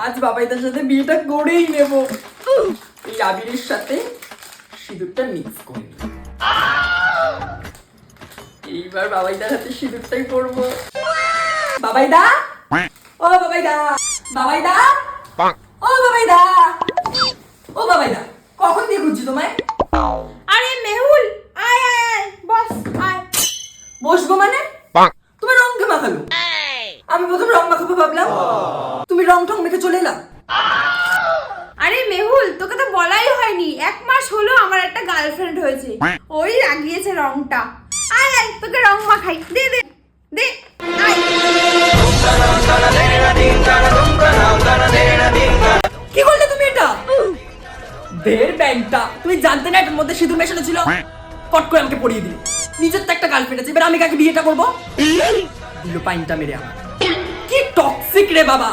আজ বাবাইদার সাথে বিয়েটা করেই নেব। এই আবিরের সাথে সিঁদুরটা মিক্স করি। এইবার বাবাইদার হাতে সিঁদুরটাই পরবো। বাবাইদা, ও বাবাইদা, বাবাইদা, ও বাবাইদা, ও বাবাইদা, কখন দিয়ে খুঁজছি তোমায়? আরে মেহুল, আয় আয় আয়, বস আয়। বসবো মানে? তোমার রং কে মাখালো? আমি প্রথম রং মাখাবো ভাবলাম, তুমি রং টং মেখে চলে এলাম। আরে মেহুল, তোকে তো বলাই হয়নি, 1 মাস হলো আমার একটা গার্লফ্রেন্ড হয়েছে, ওই লাগিয়েছে রংটা। আয় আয়, তোকে রং মাখাই, দে দে দে, আয়। কি করলে তুমি এটা? বের ব্যাংকটা, তুমি জানতে না এটার মধ্যে সিঁদুর মেশানো ছিল? কট করে আমাকে পরিয়ে দিল। নিজের তো একটা গার্লফ্রেন্ড আছে, এবার আমি কাকে বিয়েটা করবো? দিল পাইনটা মেরে আমার। কি টক্সিক রে বাবা।